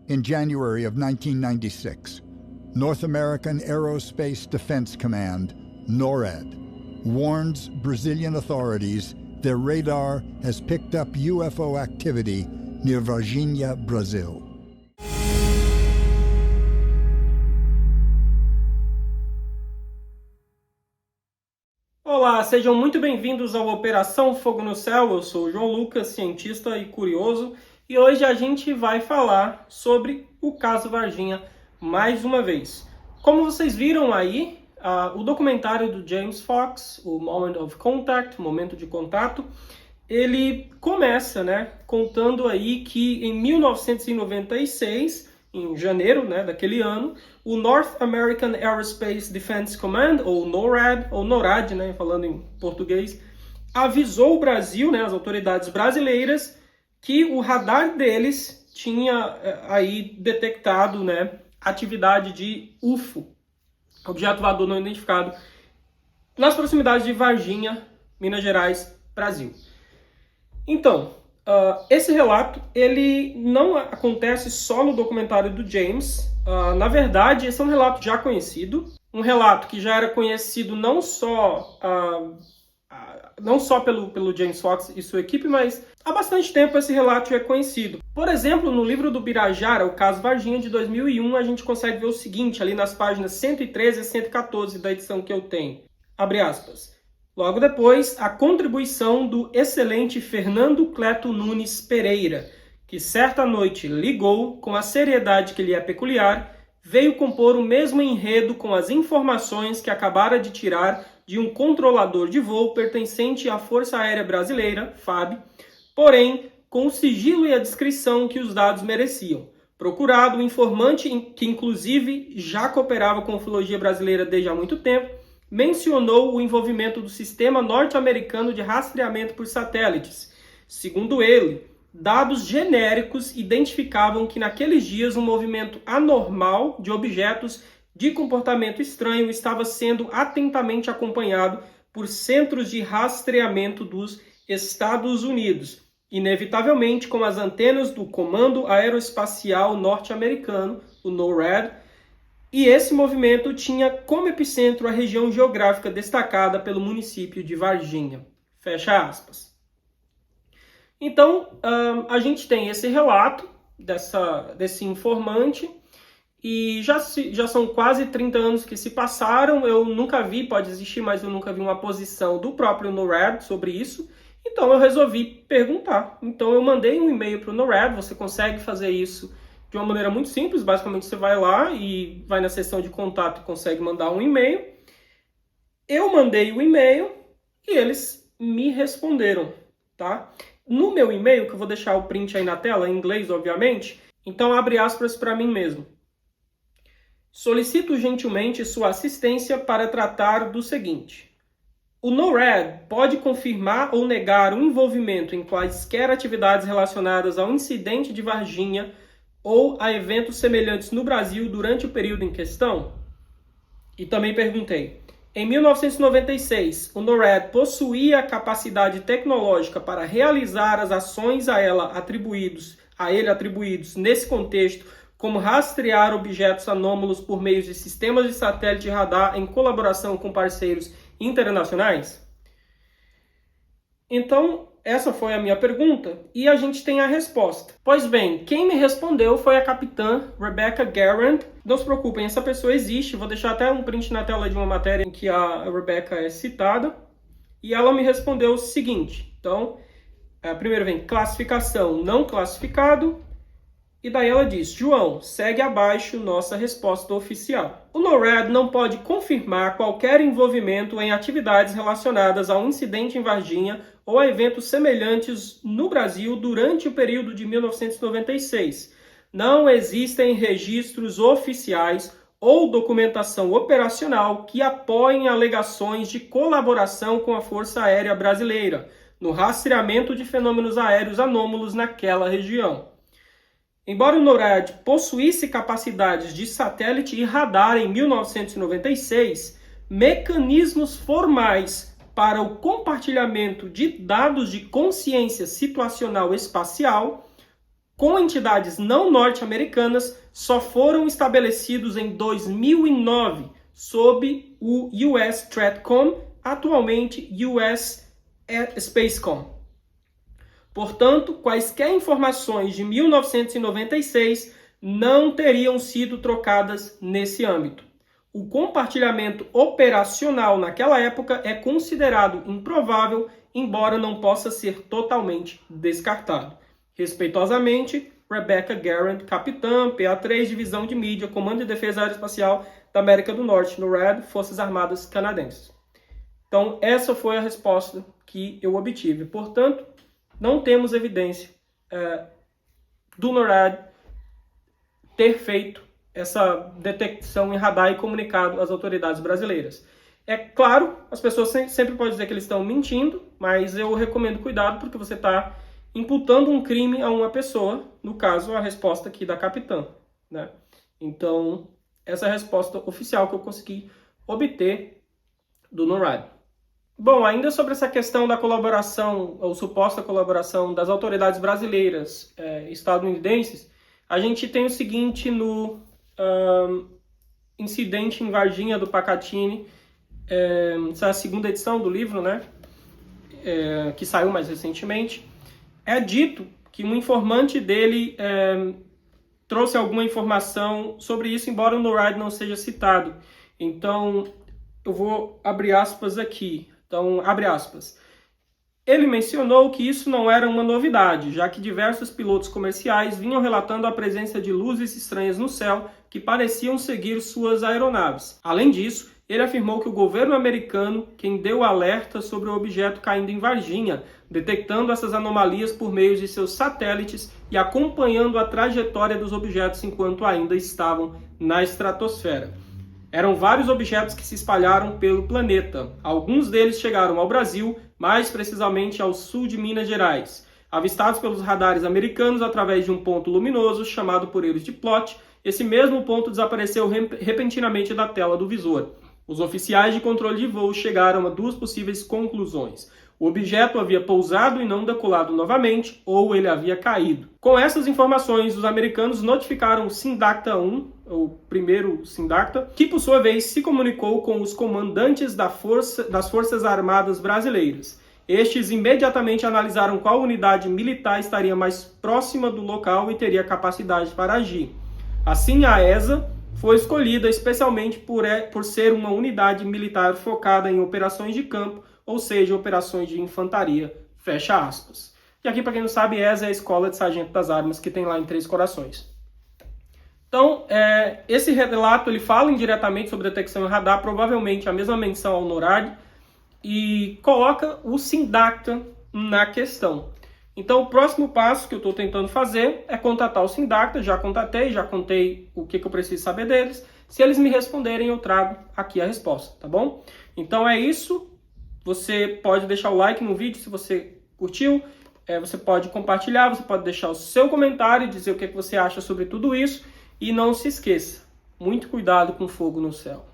In January of 1996, North American Aerospace Defense Command, NORAD, warns Brazilian authorities their radar has picked up UFO activity near Varginha, Brazil. Olá, sejam muito bem-vindos ao Operação Fogo no Céu. Eu sou o João Lucas, cientista e curioso, e hoje a gente vai falar sobre o caso Varginha mais uma vez. Como vocês viram aí, o documentário do James Fox, o Moment of Contact, Momento de Contato, ele começa, contando aí que em 1996, em janeiro, daquele ano, o North American Aerospace Defense Command, ou NORAD, ou NORAD, falando em português, avisou o Brasil, as autoridades brasileiras, que o radar deles tinha aí detectado, atividade de UFO, objeto voador não identificado, nas proximidades de Varginha, Minas Gerais, Brasil. Então, esse relato, ele não acontece só no documentário do James. Na verdade, esse é um relato já conhecido, um relato que já era conhecido não só pelo James Fox e sua equipe, mas há bastante tempo esse relato já é conhecido. Por exemplo, no livro do Birajara, o caso Varginha, de 2001, a gente consegue ver o seguinte, ali nas páginas 113 a 114 da edição que eu tenho. Abre aspas. Logo depois, a contribuição do excelente Fernando Cleto Nunes Pereira, que certa noite ligou, com a seriedade que lhe é peculiar, veio compor o mesmo enredo com as informações que acabara de tirar de um controlador de voo pertencente à Força Aérea Brasileira, FAB, porém com o sigilo e a discrição que os dados mereciam. Procurado, o informante, que inclusive já cooperava com a ufologia brasileira desde há muito tempo, mencionou o envolvimento do sistema norte-americano de rastreamento por satélites. Segundo ele, dados genéricos identificavam que naqueles dias um movimento anormal de objetos de comportamento estranho estava sendo atentamente acompanhado por centros de rastreamento dos Estados Unidos, inevitavelmente com as antenas do Comando Aeroespacial Norte-Americano, o NORAD, e esse movimento tinha como epicentro a região geográfica destacada pelo município de Varginha. Fecha aspas. Então, a gente tem esse relato desse informante, e já são quase 30 anos que se passaram. Eu nunca vi, pode existir, mas eu nunca vi uma posição do próprio NORAD sobre isso. Então eu resolvi perguntar. Então eu mandei um e-mail para o NORAD. Você consegue fazer isso de uma maneira muito simples. Basicamente você vai lá e vai na seção de contato e consegue mandar um e-mail. Eu mandei o e-mail e eles me responderam, tá? No meu e-mail, que eu vou deixar o print aí na tela, em inglês, obviamente, então abre aspas para mim mesmo. Solicito gentilmente sua assistência para tratar do seguinte. O NORAD pode confirmar ou negar o envolvimento em quaisquer atividades relacionadas ao incidente de Varginha ou a eventos semelhantes no Brasil durante o período em questão? E também perguntei. Em 1996, o NORAD possuía capacidade tecnológica para realizar as ações a ele atribuídos nesse contexto, como rastrear objetos anômalos por meio de sistemas de satélite e radar em colaboração com parceiros internacionais? Então, essa foi a minha pergunta e a gente tem a resposta. Pois bem, quem me respondeu foi a capitã Rebecca Garand. Não se preocupem, essa pessoa existe. Vou deixar até um print na tela de uma matéria em que a Rebecca é citada. E ela me respondeu o seguinte. Então, primeiro vem classificação não classificado. E daí ela diz, João, segue abaixo nossa resposta oficial. O NORAD não pode confirmar qualquer envolvimento em atividades relacionadas a um incidente em Varginha ou a eventos semelhantes no Brasil durante o período de 1996. Não existem registros oficiais ou documentação operacional que apoiem alegações de colaboração com a Força Aérea Brasileira no rastreamento de fenômenos aéreos anômalos naquela região. Embora o NORAD possuísse capacidades de satélite e radar em 1996, mecanismos formais para o compartilhamento de dados de consciência situacional espacial com entidades não norte-americanas só foram estabelecidos em 2009 sob o US Stratcom, atualmente US Spacecom. Portanto, quaisquer informações de 1996 não teriam sido trocadas nesse âmbito. O compartilhamento operacional naquela época é considerado improvável, embora não possa ser totalmente descartado. Respeitosamente, Rebecca Garand, capitã, PA-3, Divisão de Mídia, Comando de Defesa Aeroespacial da América do Norte, NORAD, Forças Armadas Canadenses. Então, essa foi a resposta que eu obtive. Portanto, não temos evidência do NORAD ter feito essa detecção em radar e comunicado às autoridades brasileiras. É claro, as pessoas sempre podem dizer que eles estão mentindo, mas eu recomendo cuidado porque você está imputando um crime a uma pessoa, no caso, a resposta aqui da capitã, né? Então, essa é a resposta oficial que eu consegui obter do NORAD. Bom, ainda sobre essa questão da colaboração, ou suposta colaboração das autoridades brasileiras estadunidenses, a gente tem o seguinte no incidente em Varginha do Pacatini, essa é a segunda edição do livro, né? Que saiu mais recentemente. É dito que um informante dele trouxe alguma informação sobre isso, embora o NORAD não seja citado. Então, eu vou abrir aspas aqui. Então, abre aspas. Ele mencionou que isso não era uma novidade, já que diversos pilotos comerciais vinham relatando a presença de luzes estranhas no céu que pareciam seguir suas aeronaves. Além disso, ele afirmou que o governo americano quem deu alerta sobre o objeto caindo em Varginha, detectando essas anomalias por meio de seus satélites e acompanhando a trajetória dos objetos enquanto ainda estavam na estratosfera. Eram vários objetos que se espalharam pelo planeta. Alguns deles chegaram ao Brasil, mais precisamente ao sul de Minas Gerais. Avistados pelos radares americanos através de um ponto luminoso chamado por eles de Plot, esse mesmo ponto desapareceu repentinamente da tela do visor. Os oficiais de controle de voo chegaram a duas possíveis conclusões. O objeto havia pousado e não decolado novamente, ou ele havia caído. Com essas informações, os americanos notificaram o Sindacta 1, o primeiro Sindacta, que por sua vez se comunicou com os comandantes das Forças Armadas Brasileiras. Estes imediatamente analisaram qual unidade militar estaria mais próxima do local e teria capacidade para agir. Assim, a ESA foi escolhida especialmente por ser uma unidade militar focada em operações de campo, ou seja, operações de infantaria, fecha aspas. E aqui, para quem não sabe, ESA é a Escola de Sargento das Armas, que tem lá em Três Corações. Então, esse relato ele fala indiretamente sobre detecção em radar, provavelmente a mesma menção ao NORAD, e coloca o Sindacta na questão. Então, o próximo passo que eu estou tentando fazer é contatar o Sindacta. Já contei o que eu preciso saber deles. Se eles me responderem, eu trago aqui a resposta, tá bom? Então é isso. Você pode deixar o like no vídeo se você curtiu. Você pode compartilhar, você pode deixar o seu comentário e dizer o que você acha sobre tudo isso. E não se esqueça, muito cuidado com fogo no céu.